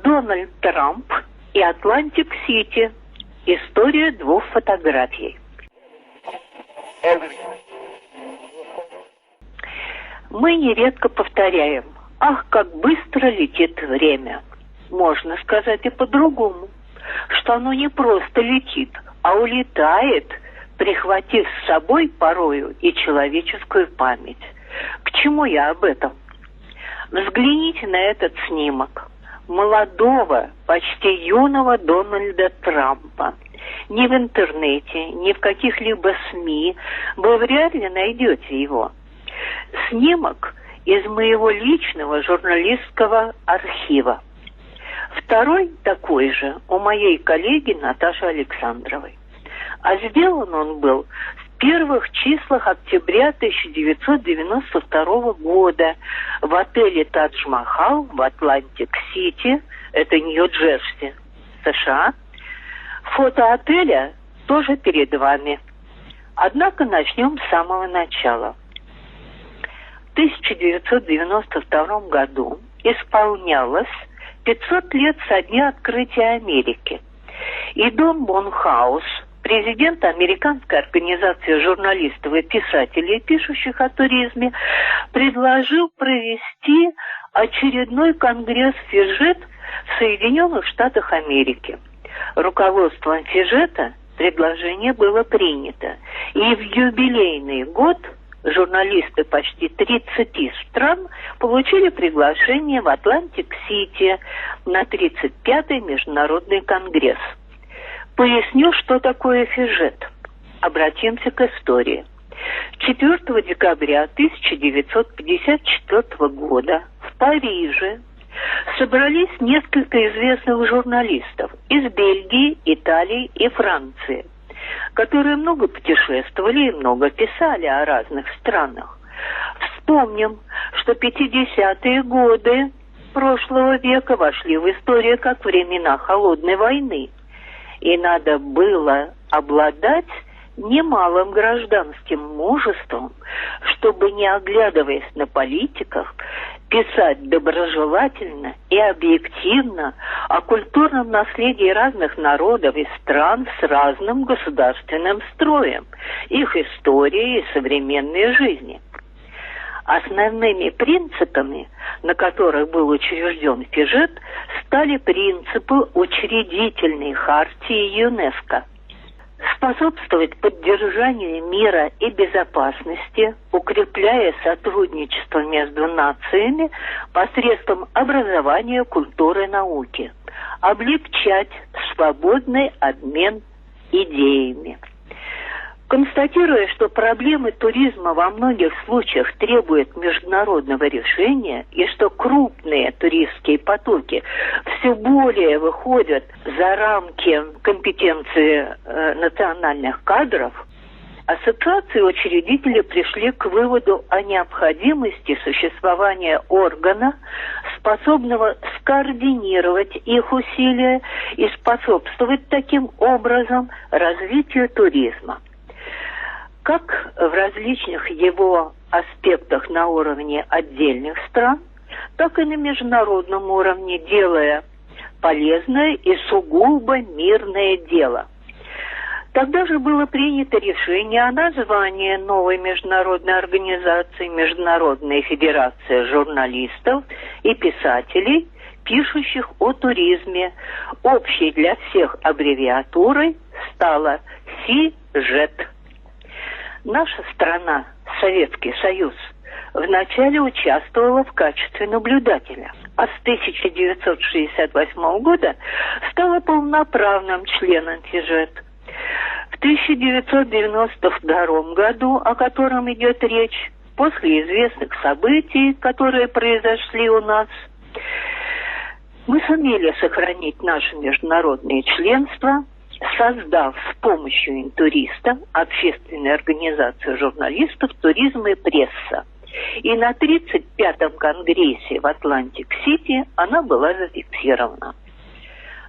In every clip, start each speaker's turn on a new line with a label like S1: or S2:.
S1: Дональд Трамп и Атлантик-Сити. История двух фотографий. Мы нередко повторяем: «Ах, как быстро летит время!» Можно сказать и по-другому, что оно не просто летит, а улетает, прихватив с собой порою и человеческую память. К чему я об этом? Взгляните на этот снимок молодого, почти юного Дональда Трампа. Ни в интернете, ни в каких-либо СМИ вы вряд ли найдете его. Снимок из моего личного журналистского архива. Второй такой же у моей коллеги Наташи Александровой. А сделан он был в первых числах октября 1992 года в отеле «Тадж-Махал» в Атлантик-Сити, это Нью-Джерси, США. Фото отеля тоже перед вами. Однако начнем с самого начала. В 1992 году исполнялось 500 лет со дня открытия Америки. И Дон Бонхаус, президент Американской организации журналистов и писателей, пишущих о туризме, предложил провести очередной конгресс «Фижет» в Соединенных Штатах Америки. Руководством «Фижета» предложение было принято. И в юбилейный год журналисты почти 30 стран получили приглашение в Атлантик-Сити на 35-й международный конгресс. Поясню, что такое «Фижет». Обратимся к истории. 4 декабря 1954 года в Париже собрались несколько известных журналистов из Бельгии, Италии и Франции, которые много путешествовали и много писали о разных странах. Вспомним, что 50-е годы прошлого века вошли в историю как времена Холодной войны, и надо было обладать немалым гражданским мужеством, чтобы, не оглядываясь на политиков, писать доброжелательно и объективно о культурном наследии разных народов и стран с разным государственным строем, их истории и современной жизни. Основными принципами, на которых был учрежден Фижет, стали принципы учредительной хартии ЮНЕСКО. Способствовать поддержанию мира и безопасности, укрепляя сотрудничество между нациями посредством образования, культуры и науки, облегчать свободный обмен идеями. Констатируя, что проблемы туризма во многих случаях требуют международного решения и что крупные туристские потоки все более выходят за рамки компетенции национальных кадров, ассоциации учредители пришли к выводу о необходимости существования органа, способного скоординировать их усилия и способствовать таким образом развитию туризма. Как в различных его аспектах на уровне отдельных стран, так и на международном уровне, делая полезное и сугубо мирное дело. Тогда же было принято решение о названии новой международной организации Международная федерация журналистов и писателей, пишущих о туризме. Общей для всех аббревиатурой стала ФИЖЕТ. Наша страна, Советский Союз, вначале участвовала в качестве наблюдателя, а с 1968 года стала полноправным членом ФИЖЕТ. В 1992 году, о котором идет речь, после известных событий, которые произошли у нас, мы сумели сохранить наше международное членство, создав с помощью «Интуриста» общественную организацию журналистов, туризма и пресса. И на 35-м конгрессе в Атлантик-Сити она была зафиксирована.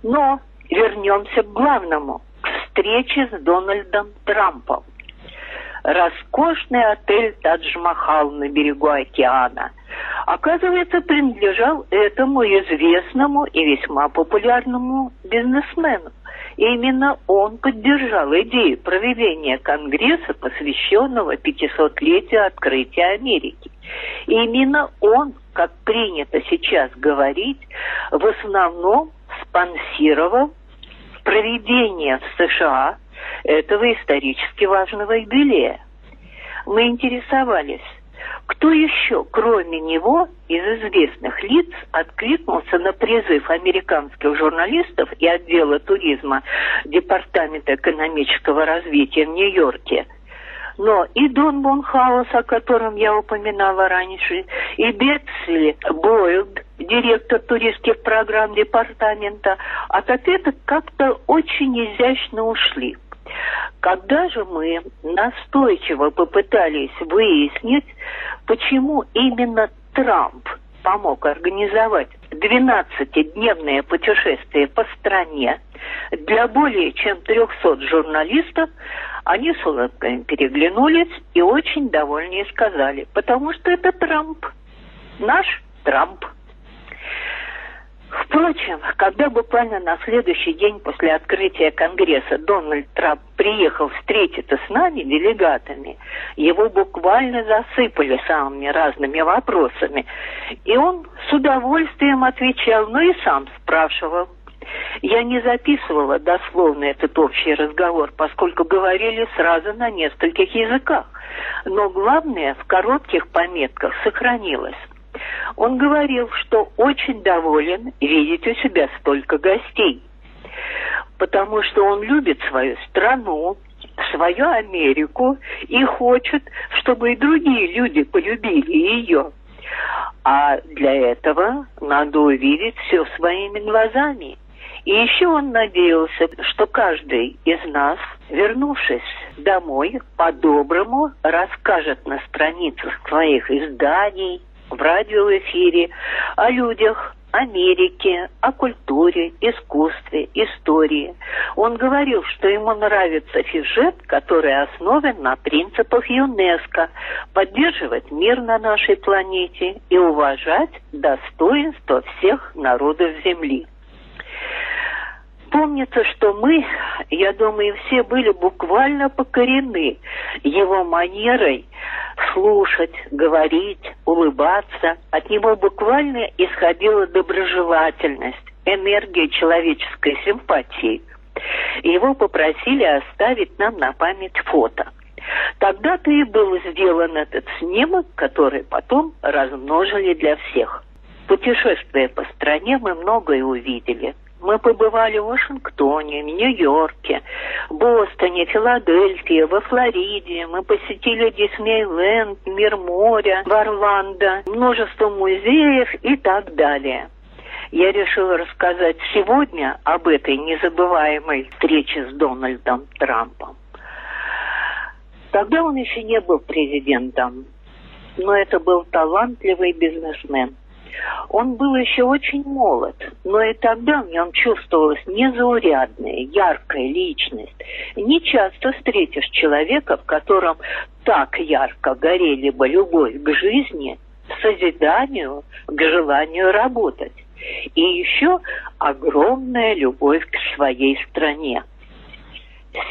S1: Но вернемся к главному, к встрече с Дональдом Трампом. Роскошный отель «Тадж-Махал» на берегу океана, оказывается, принадлежал этому известному и весьма популярному бизнесмену. И именно он поддержал идею проведения конгресса, посвященного 500-летию открытия Америки. И именно он, как принято сейчас говорить, в основном спонсировал проведение в США этого исторически важного юбилея. Мы интересовались, кто еще, кроме него, из известных лиц, откликнулся на призыв американских журналистов и отдела туризма Департамента экономического развития в Нью-Йорке. Но и Дон Бонхаус, о котором я упоминала раньше, и Бетси Бойлд, директор туристских программ департамента, от ответа как-то очень изящно ушли. Когда же мы настойчиво попытались выяснить, почему именно Трамп помог организовать 12-дневное путешествие по стране для более чем 300 журналистов, они с улыбками переглянулись и очень довольные сказали: потому что это Трамп, наш Трамп. Впрочем, когда буквально на следующий день после открытия Конгресса Дональд Трамп приехал встретиться с нами, делегатами, его буквально засыпали самыми разными вопросами. И он с удовольствием отвечал, но и сам спрашивал. Я не записывала дословно этот общий разговор, поскольку говорили сразу на нескольких языках. Но главное, в коротких пометках сохранилось. Он говорил, что очень доволен видеть у себя столько гостей, потому что он любит свою страну, свою Америку и хочет, чтобы и другие люди полюбили ее. А для этого надо увидеть все своими глазами. И еще он надеялся, что каждый из нас, вернувшись домой, по-доброму расскажет на страницах своих изданий, в радиоэфире о людях Америки, о культуре, искусстве, истории. Он говорил, что ему нравится сюжет, который основан на принципах ЮНЕСКО, поддерживать мир на нашей планете и уважать достоинство всех народов Земли. Помнится, что мы, я думаю, все были буквально покорены его манерой слушать, говорить, улыбаться. От него буквально исходила доброжелательность, энергия человеческой симпатии. Его попросили оставить нам на память фото. Тогда-то и был сделан этот снимок, который потом размножили для всех. Путешествуя по стране, мы многое увидели. Мы побывали в Вашингтоне, в Нью-Йорке, Бостоне, Филадельфии, во Флориде. Мы посетили Диснейленд, Мир моря, в Орландо, множество музеев и так далее. Я решила рассказать сегодня об этой незабываемой встрече с Дональдом Трампом. Тогда он еще не был президентом, но это был талантливый бизнесмен. Он был еще очень молод, но и тогда в нем чувствовалась незаурядная, яркая личность. Не часто встретишь человека, в котором так ярко горели бы любовь к жизни, к созиданию, к желанию работать. И еще огромная любовь к своей стране.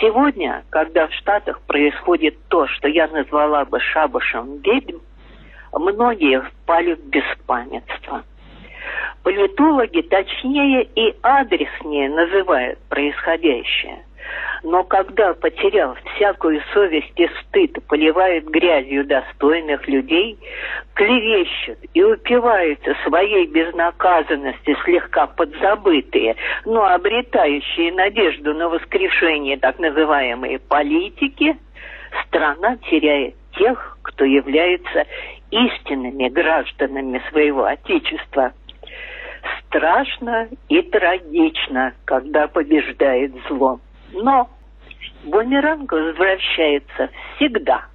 S1: Сегодня, когда в Штатах происходит то, что я назвала бы шабашем ведьм, многие впали в беспамятство. Политологи точнее и адреснее называют происходящее. Но когда, потеряв всякую совесть и стыд, поливают грязью достойных людей, клевещут и упиваются своей безнаказанностью слегка подзабытые, но обретающие надежду на воскрешение так называемые политики, страна теряет тех, кто является истинными гражданами своего Отечества. Страшно и трагично, когда побеждает зло. Но бумеранг возвращается всегда.